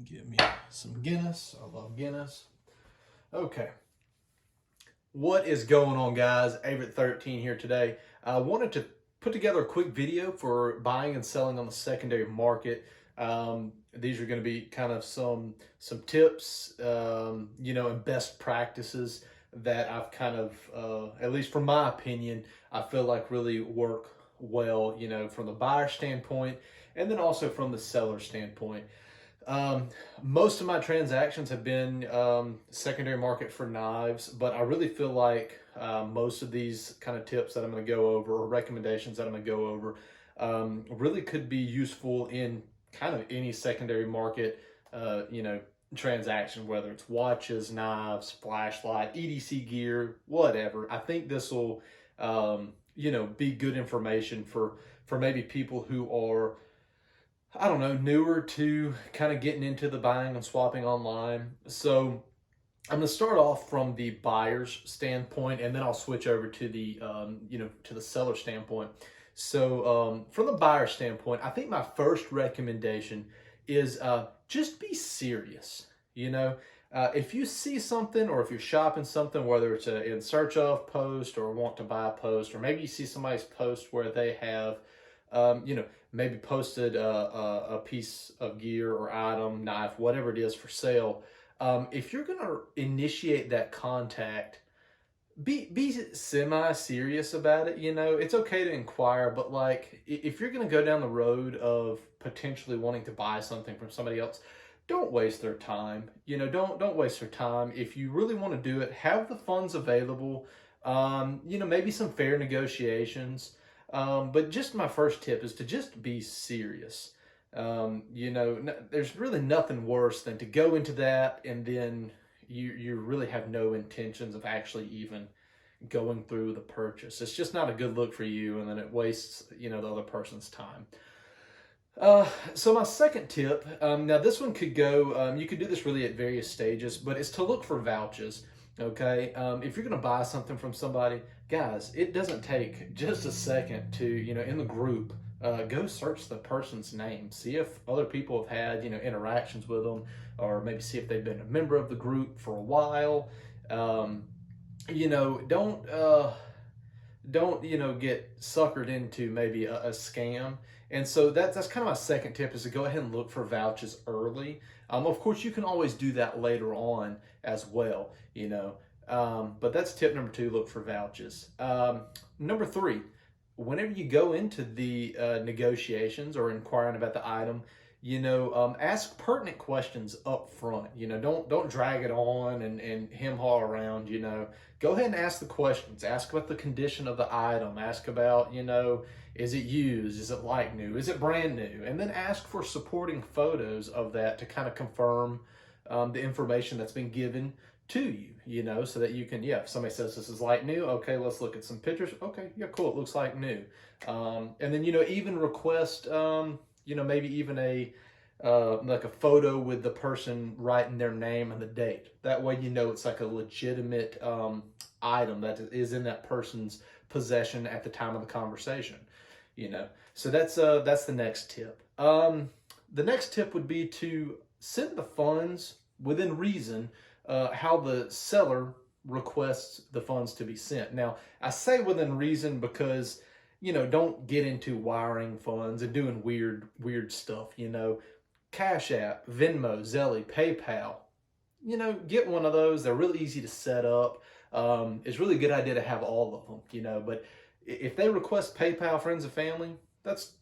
Give me some Guinness. I love Guinness. Okay. What is going on, guys? Averett13 here today. I wanted to put together a quick video for buying and selling on the secondary market. These are going to be kind of some tips, and best practices that I've kind of, at least from my opinion, I feel like really work well, from the buyer standpoint and then also from the seller standpoint. Most of my transactions have been secondary market for knives, but I really feel like most of these kind of tips that I'm going to go over, or recommendations that I'm going to go over, really could be useful in kind of any secondary market, transaction, whether it's watches, knives, flashlight, EDC gear, whatever. I think this will, be good information for maybe people who are, I don't know, newer to kind of getting into the buying and swapping online. So I'm going to start off from the buyer's standpoint, and then I'll switch over to the, to the seller standpoint. So from the buyer standpoint, I think my first recommendation is just be serious. If you see something, or if you're shopping something, whether it's a in search of post or want to buy a post, or maybe you see somebody's post where they have, maybe posted a piece of gear or item, knife, whatever it is for sale. If you're going to initiate that contact, be semi-serious about it. It's okay to inquire, but like if you're going to go down the road of potentially wanting to buy something from somebody else, don't waste their time. Don't waste their time. If you really want to do it, have the funds available. Maybe some fair negotiations. But just my first tip is to just be serious. There's really nothing worse than to go into that and then you really have no intentions of actually even going through the purchase. It's just not a good look for you, and then it wastes, the other person's time. So my second tip, now this one could go, you could do this really at various stages, but it's to look for vouchers. Okay. If you're going to buy something from somebody, guys, it doesn't take just a second to, in the group, go search the person's name, see if other people have had, interactions with them, or maybe see if they've been a member of the group for a while. Don't get suckered into maybe a scam. And so that's kind of my second tip, is to go ahead and look for vouchers early. Of course, you can always do that later on as well, but that's tip number 2, look for vouchers. Number 3, whenever you go into the negotiations or inquiring about the item, ask pertinent questions up front. Don't drag it on and hem-haw around. Go ahead and ask the questions. Ask about the condition of the item. Ask about, is it used? Is it like new? Is it brand new? And then ask for supporting photos of that to kind of confirm the information that's been given to you, so that you can, if somebody says this is like new, okay, let's look at some pictures. Okay, yeah, cool, it looks like new. And then, even request, maybe even like a photo with the person writing their name and the date. That way, it's like a legitimate item that is in that person's possession at the time of the conversation. So that's the next tip. The next tip would be to send the funds within reason, how the seller requests the funds to be sent. Now, I say within reason because, don't get into wiring funds and doing weird stuff, Cash App, Venmo, Zelle, PayPal. Get one of those. They're really easy to set up. It's really a good idea to have all of them, but if they request PayPal, friends and family, that's,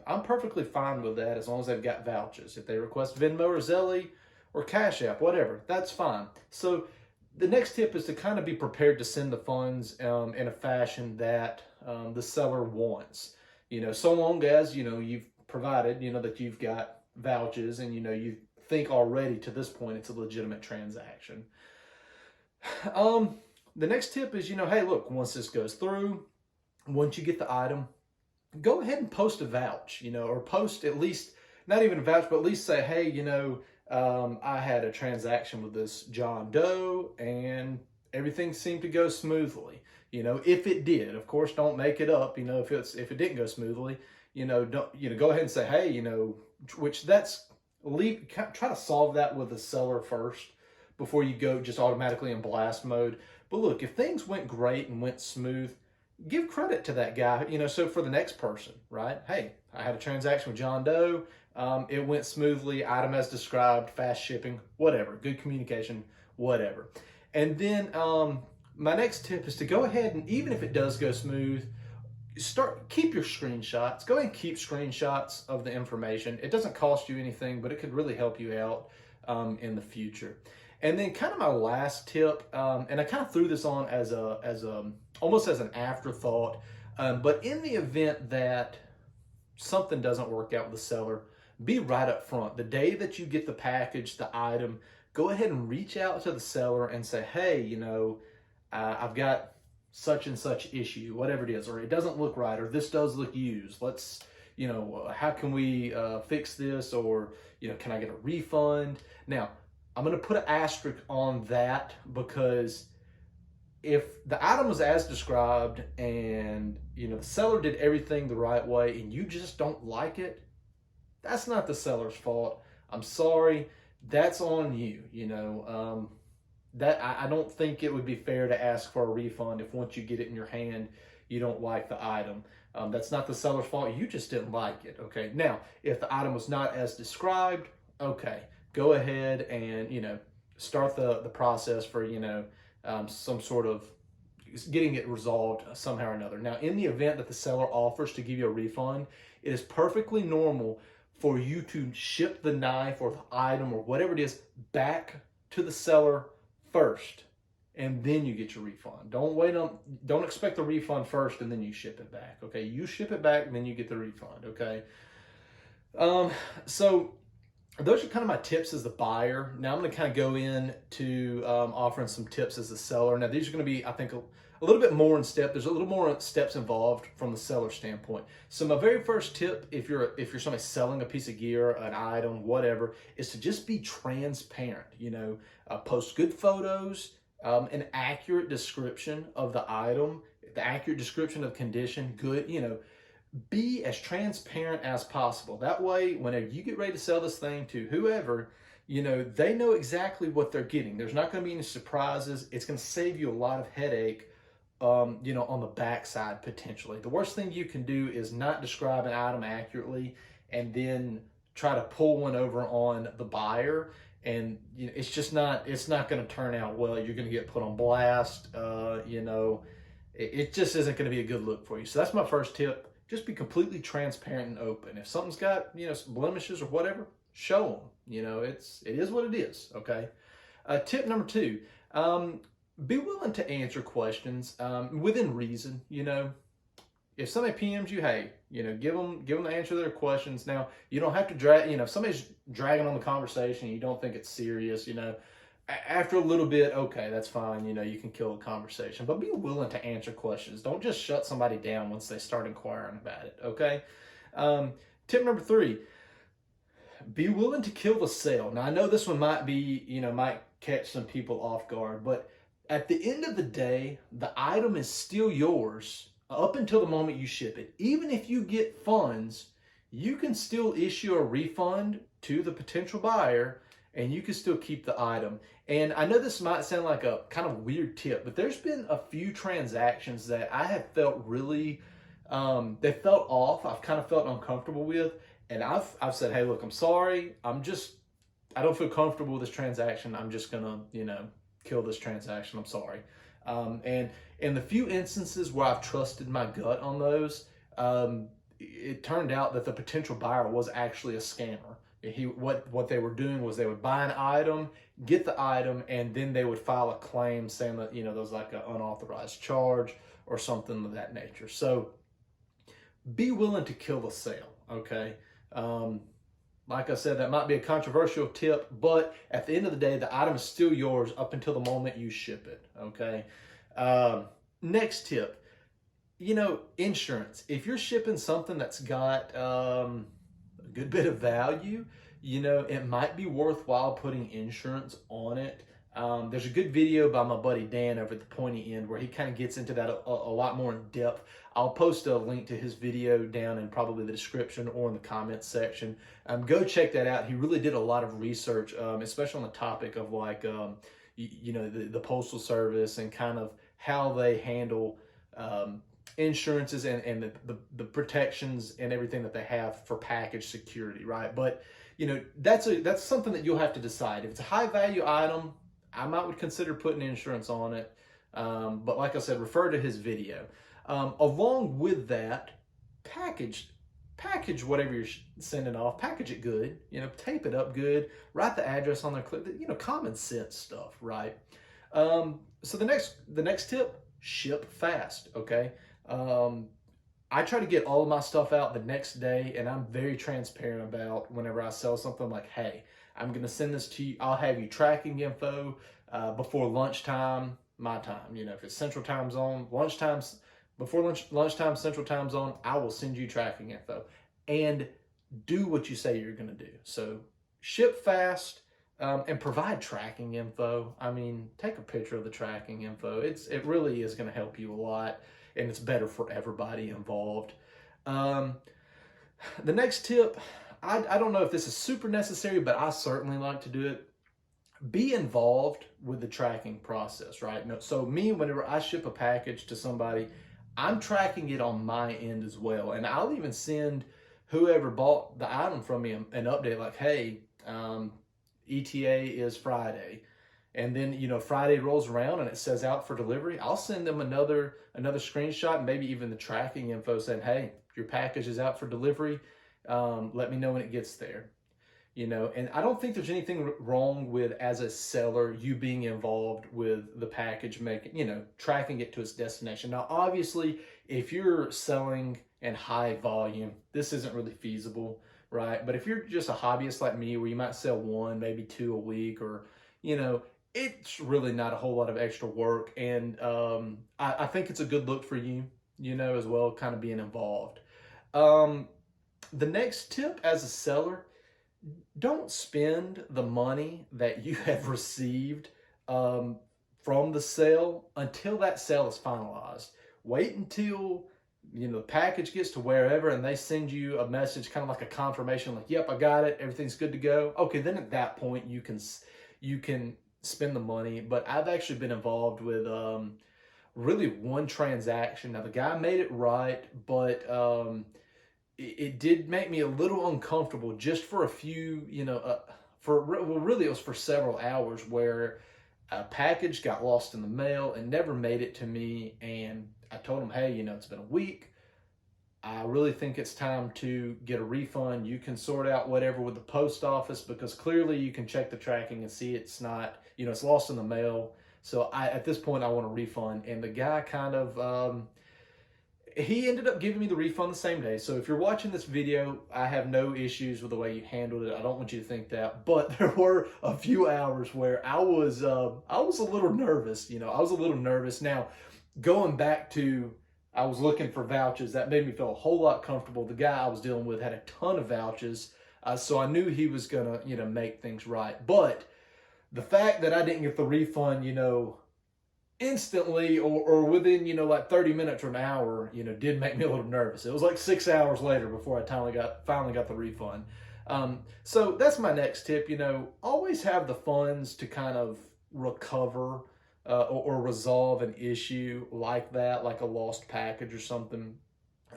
I'm perfectly fine with that as long as they've got vouchers. If they request Venmo or Zelle or Cash App, whatever, that's fine. So the next tip is to kind of be prepared to send the funds in a fashion that the seller wants. So long as, you've provided, that you've got vouchers and, you think already to this point it's a legitimate transaction. The next tip is, hey, look, once this goes through, once you get the item, go ahead and post a vouch, or post at least, not even a vouch, but at least say, hey, I had a transaction with this John Doe and everything seemed to go smoothly. If it did, of course, don't make it up. If it didn't go smoothly, don't, go ahead and say, hey, which that's try to solve that with the seller first before you go just automatically in blast mode. But look, if things went great and went smooth, give credit to that guy. So for the next person, right? Hey, I had a transaction with John Doe. It went smoothly, item as described, fast shipping, whatever, good communication, whatever. And then my next tip is to go ahead and, even if it does go smooth, keep your screenshots. Go ahead and keep screenshots of the information. It doesn't cost you anything, but it could really help you out in the future. And then kind of my last tip, and I kind of threw this on as almost as an afterthought, but in the event that something doesn't work out with the seller, be right up front. The day that you get the package, the item, go ahead and reach out to the seller and say, hey, I've got such and such issue, whatever it is, or it doesn't look right, or this does look used. Let's, how can we fix this, or, can I get a refund? Now, I'm going to put an asterisk on that, because if the item was as described and, the seller did everything the right way and you just don't like it, that's not the seller's fault. I'm sorry. That's on you. That I don't think it would be fair to ask for a refund if once you get it in your hand, you don't like the item. That's not the seller's fault. You just didn't like it. Okay. Now, if the item was not as described, okay, go ahead and, start the process for, some sort of getting it resolved somehow or another. Now, in the event that the seller offers to give you a refund, it is perfectly normal for you to ship the knife or the item or whatever it is back to the seller first, and then you get your refund. Don't expect the refund first and then you ship it back. Okay, you ship it back and then you get the refund. Okay. So those are kind of my tips as the buyer. Now I'm going to kind of go into offering some tips as the seller. Now these are going to be, I think, a little bit more in step. There's a little more steps involved from the seller standpoint. So my very first tip, if you're somebody selling a piece of gear, an item, whatever, is to just be transparent. Post good photos, an accurate description of the item, the accurate description of condition, good. Be as transparent as possible. That way, whenever you get ready to sell this thing to whoever, they know exactly what they're getting. There's not going to be any surprises. It's going to save you a lot of headache, on the backside potentially. The worst thing you can do is not describe an item accurately and then try to pull one over on the buyer. And it's not going to turn out well. You're going to get put on blast. It just isn't going to be a good look for you. So that's my first tip. Just be completely transparent and open. If something's got, some blemishes or whatever, show them. It is what it is. Okay. Tip number 2, be willing to answer questions within reason. If somebody PMs you, hey, give them the answer to their questions. Now, you don't have to drag, if somebody's dragging on the conversation and you don't think it's serious, after a little bit, okay, that's fine. You can kill the conversation, but be willing to answer questions. Don't just shut somebody down once they start inquiring about it. Okay. Tip number 3, be willing to kill the sale. Now, I know this one might be, might catch some people off guard, but at the end of the day, the item is still yours up until the moment you ship it. Even if you get funds, you can still issue a refund to the potential buyer and you can still keep the item. And I know this might sound like a kind of weird tip, but there's been a few transactions that I have felt really, they felt off. I've kind of felt uncomfortable with. And I've said, hey, look, I'm sorry. I don't feel comfortable with this transaction. I'm just going to, kill this transaction. I'm sorry. And in the few instances where I've trusted my gut on those, it turned out that the potential buyer was actually a scammer. What they were doing was they would buy an item, get the item, and then they would file a claim saying that, there was like an unauthorized charge or something of that nature. So be willing to kill the sale. Okay. Like I said, that might be a controversial tip, but at the end of the day, the item is still yours up until the moment you ship it. Okay. Next tip, insurance. If you're shipping something that's got a good bit of value, it might be worthwhile putting insurance on it. There's a good video by my buddy Dan over at the Pointy End where he kind of gets into that a lot more in depth. I'll post a link to his video down in probably the description or in the comments section. Go check that out. He really did a lot of research, especially on the topic of like, the Postal Service and kind of how they handle insurances and the protections and everything that they have for package security, right? But that's something that you'll have to decide. If it's a high value item, I might would consider putting insurance on it. But like I said, refer to his video. Along with that, package whatever you're sending off, package it good, tape it up good, write the address on there, common sense stuff, right? So the next tip, ship fast, okay? I try to get all of my stuff out the next day, and I'm very transparent about whenever I sell something. Like, hey, I'm going to send this to you. I'll have you tracking info before lunchtime, my time. If it's Central Time Zone, before lunchtime Central Time Zone, I will send you tracking info. And do what you say you're going to do. So ship fast and provide tracking info. I mean, take a picture of the tracking info. It really is going to help you a lot, and it's better for everybody involved. The next tip, I don't know if this is super necessary, but I certainly like to do it. Be involved with the tracking process, right? So me, whenever I ship a package to somebody, I'm tracking it on my end as well. And I'll even send whoever bought the item from me an update like, hey, ETA is Friday. And then, Friday rolls around and it says out for delivery. I'll send them another screenshot and maybe even the tracking info saying, hey, your package is out for delivery. Let me know when it gets there. And I don't think there's anything wrong with, as a seller, you being involved with the package, tracking it to its destination. Now, obviously, if you're selling in high volume, this isn't really feasible, right? But if you're just a hobbyist like me, where you might sell one, maybe two a week, or, it's really not a whole lot of extra work. And I think it's a good look for you, as well, kind of being involved. The next tip as a seller, don't spend the money that you have received from the sale until that sale is finalized. Wait until the package gets to wherever and they send you a message, kind of like a confirmation, like, yep, I got it, everything's good to go. Okay, then at that point you can spend the money. But I've actually been involved with really one transaction. Now the guy made it right, but it did make me a little uncomfortable just for a few, really it was for several hours, where a package got lost in the mail and never made it to me. And I told him, hey, it's been a week. I really think it's time to get a refund. You can sort out whatever with the post office, because clearly you can check the tracking and see it's not, it's lost in the mail. So at this point, I want a refund. And the guy kind of, he ended up giving me the refund the same day. So if you're watching this video, I have no issues with the way you handled it. I don't want you to think that. But there were a few hours where I was a little nervous. I was a little nervous. Now, going back to, I was looking for vouchers. That made me feel a whole lot comfortable. The guy I was dealing with had a ton of vouchers. So I knew he was going to, make things right. But the fact that I didn't get the refund, instantly or within, like 30 minutes or an hour, did make me a little nervous. It was like 6 hours later before I finally got the refund. So that's my next tip. Always have the funds to kind of recover or resolve an issue like that, like a lost package or something.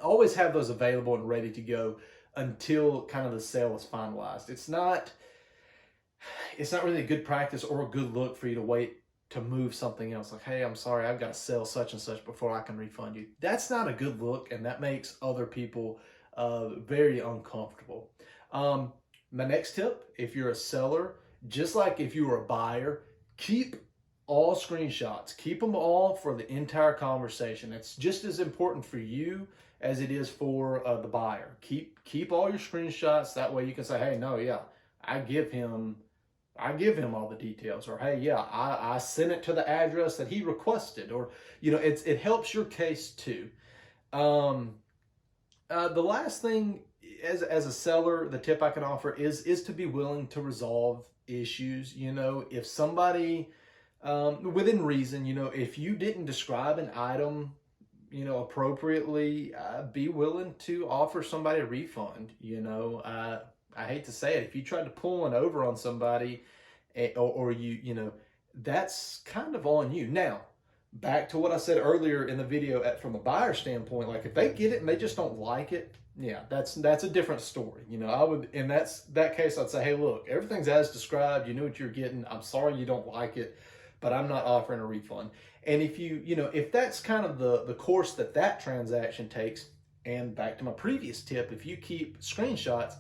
Always have those available and ready to go until kind of the sale is finalized. It's not really a good practice or a good look for you to wait to move something else. Like, hey, I'm sorry, I've got to sell such and such before I can refund you. That's not a good look, and that makes other people very uncomfortable. My next tip, if you're a seller, just like if you were a buyer, keep all screenshots. Keep them all for the entire conversation. It's just as important for you as it is for the buyer. Keep all your screenshots. That way you can say, hey, no, yeah, I give him all the details, or hey, yeah, I sent it to the address that he requested, or it helps your case too. The last thing, as a seller, the tip I can offer is to be willing to resolve issues. If somebody Within reason, if you didn't describe an item, appropriately, be willing to offer somebody a refund. I hate to say it, if you tried to pull one over on somebody, or that's kind of on you. Now, back to what I said earlier in the video, from a buyer standpoint, like if they get it and they just don't like it, yeah, that's a different story. I would, in that case, I'd say, hey, look, everything's as described. You know what you're getting. I'm sorry you don't like it, but I'm not offering a refund. And if that's kind of the course that transaction takes, and back to my previous tip, if you keep screenshots,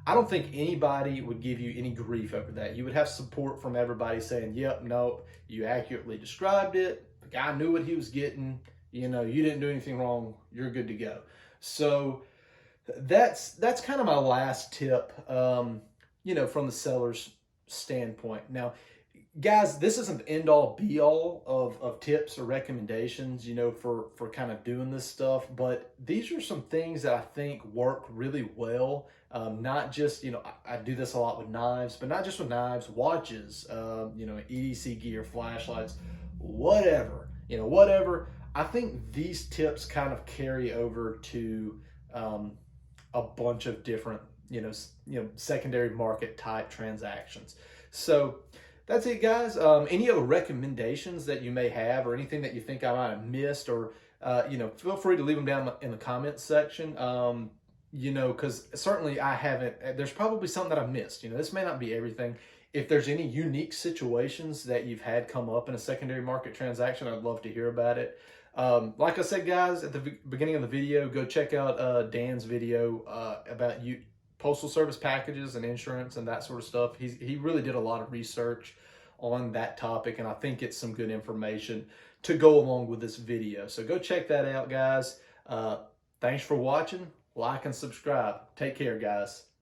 I don't think anybody would give you any grief over that. You would have support from everybody saying, yep, nope, you accurately described it. The guy knew what he was getting. You didn't do anything wrong. You're good to go. So that's kind of my last tip, from the seller's standpoint. Now, guys, this isn't the end all be all of tips or recommendations, for kind of doing this stuff, but these are some things that I think work really well. Not just, I do this a lot with knives, but not just with knives, watches, EDC gear, flashlights, whatever. I think these tips kind of carry over to a bunch of different, secondary market type transactions. So that's it, guys. Any other recommendations that you may have, or anything that you think I might have missed, or feel free to leave them down in the comments section. Because certainly I haven't. There's probably something that I missed. This may not be everything. If there's any unique situations that you've had come up in a secondary market transaction, I'd love to hear about it. Like I said, guys, at the beginning of the video, go check out Dan's video about postal service packages and insurance and that sort of stuff. He really did a lot of research on that topic, and I think it's some good information to go along with this video. So go check that out, guys. Thanks for watching. Like and subscribe. Take care, guys.